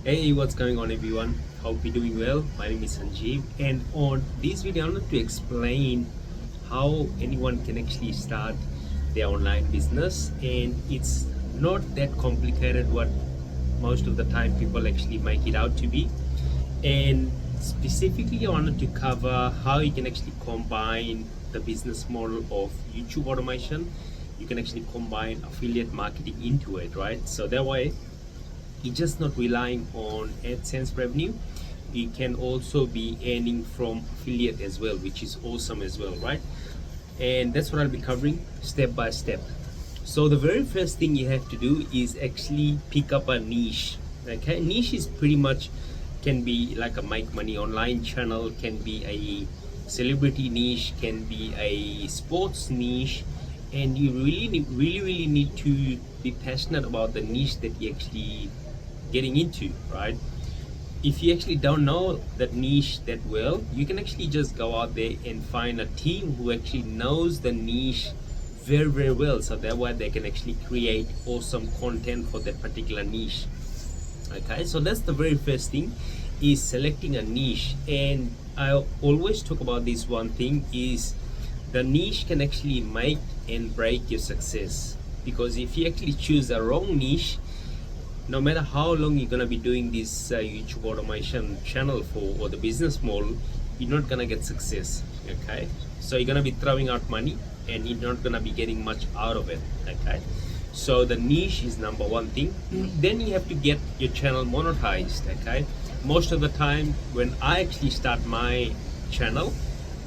Hey, what's going on, everyone? Hope you're doing well. My name is Sanjeev, and on this video, I want to explain how anyone can actually start their online business, and it's not that complicated what most of the time people actually make it out to be. And specifically, I wanted to cover how you can actually combine the business model of YouTube automation. You can actually combine affiliate marketing into it, right? So that way you're just not relying on AdSense revenue. You can also be earning from affiliate as well, which is awesome as well, right? And that's what I'll be covering step by step. So the very first thing you have to do is actually pick up a niche. Okay, niche is pretty much can be like a make money online channel, can be a celebrity niche, can be a sports niche, and you really need to be passionate about the niche that you actually getting into, right? If you actually don't know that niche that well, you can actually just go out there and find a team who actually knows the niche very well, so that way they can actually create awesome content for that particular niche. Okay, so that's the very first thing, is selecting a niche. And I always talk about this one thing, is the niche can actually make and break your success. Because if you actually choose the wrong niche, no matter how long you're gonna be doing this YouTube automation channel for, or the business model, you're not gonna get success. Okay, so you're gonna be throwing out money and you're not gonna be getting much out of it. Okay, so the niche is number one thing. Then you have to get your channel monetized. Okay, most of the time when I actually start my channel,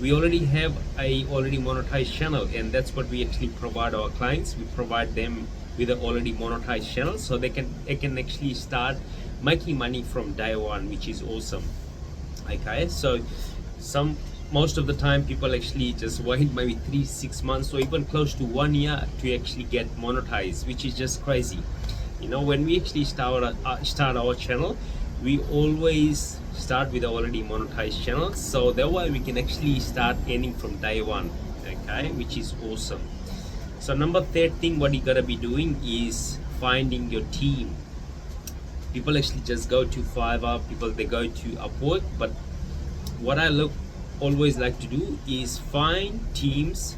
we already have a already monetized channel, and that's what we actually provide our clients. We provide them with an already monetized channel, so they can actually start making money from day one, which is awesome. Okay, so most of the time people actually just wait maybe 3-6 months or even close to 1 year to actually get monetized, which is just crazy. You know, when we actually start our channel, we always start with already monetized channels, so that way we can actually start earning from day one. Okay, which is awesome. So number third thing, what you gotta be doing is finding your team. People actually just go to Fiverr, people they go to Upwork, but what I always like to do is find teams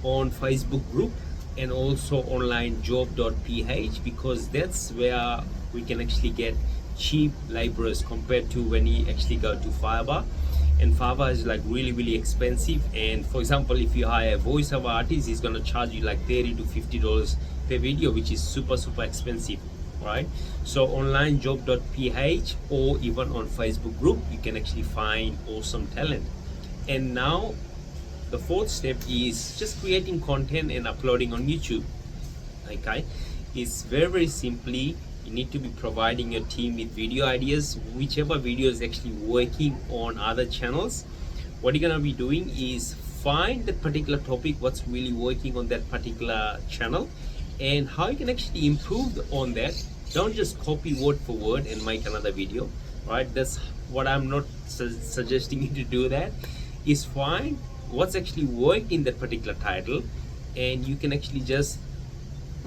on Facebook group and also online job.ph, because that's where we can actually get cheap laborers compared to when you actually go to Fiverr. And Fiverr is like really expensive, and for example, if you hire a voiceover artist, he's gonna charge you like $30 to $50 per video, which is super expensive, right? So online job.ph or even on Facebook group, you can actually find awesome talent. And now the fourth step is just creating content and uploading on YouTube. Okay, it's very simply, you need to be providing your team with video ideas, whichever video is actually working on other channels. What you're gonna be doing is find that particular topic, what's really working on that particular channel, and how you can actually improve on that. Don't just copy word for word and make another video, right? That's what I'm not suggesting you to do. That is find what's actually worked in that particular title, and you can actually just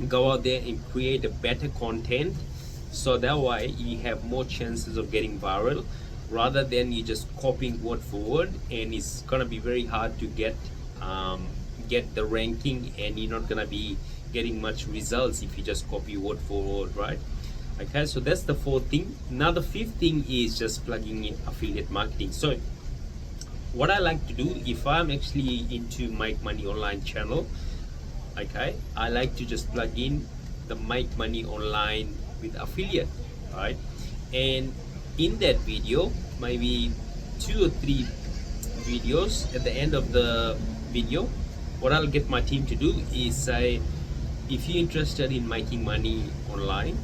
go out there and create a better content, so that way you have more chances of getting viral, rather than you just copying word for word, and it's gonna be very hard to get the ranking, and you're not gonna be getting much results if you just copy word for word, right? Okay, so that's the fourth thing. Now the fifth thing is just plugging in affiliate marketing. So what I like to do, if I'm actually into make money online channel, okay, I like to just plug in the make money online with affiliate, right? And in that video, maybe 2 or 3 videos, at the end of the video, what I'll get my team to do is say, if you're interested in making money online,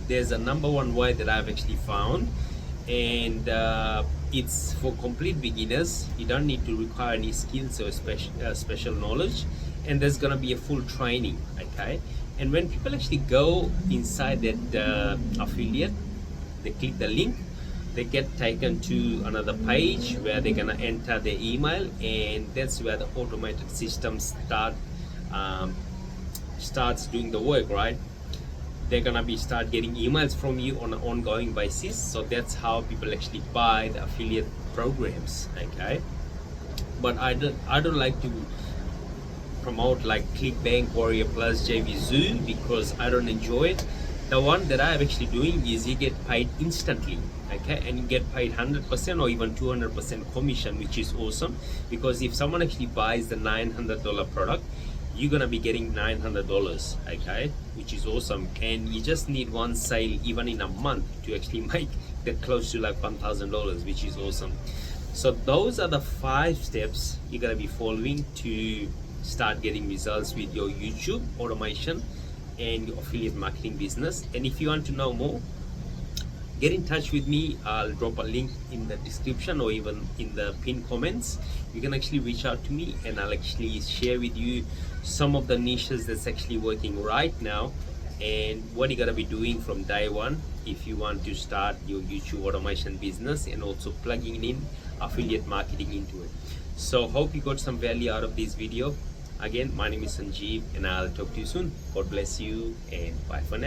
there's a number one way that I've actually found, and it's for complete beginners. You don't need to require any skills or special knowledge, and there's gonna be a full training. Okay, and when people actually go inside that affiliate, they click the link, they get taken to another page where they're gonna enter their email, and that's where the automated system starts doing the work, right? they're gonna be start getting emails from you on an ongoing basis. So that's how people actually buy the affiliate programs. Okay, but I don't like to promote like ClickBank, Warrior Plus, JVZoo because I don't enjoy it. The one that I'm actually doing is you get paid instantly, okay, and you get paid 100% or even 200% commission, which is awesome. Because if someone actually buys the $900 product, you're gonna be getting $900, okay, which is awesome. And you just need one sale even in a month to actually make that close to like $1,000, which is awesome. So those are the 5 steps you're gonna be following to start getting results with your YouTube automation and your affiliate marketing business. And if you want to know more, get in touch with me. I'll drop a link in the description or even in the pinned comments. You can actually reach out to me and I'll actually share with you some of the niches that's actually working right now and what you gotta be doing from day one if you want to start your YouTube automation business and also plugging in affiliate marketing into it. So hope you got some value out of this video. Again, my name is Sanjeev and I'll talk to you soon. God bless you and bye for now.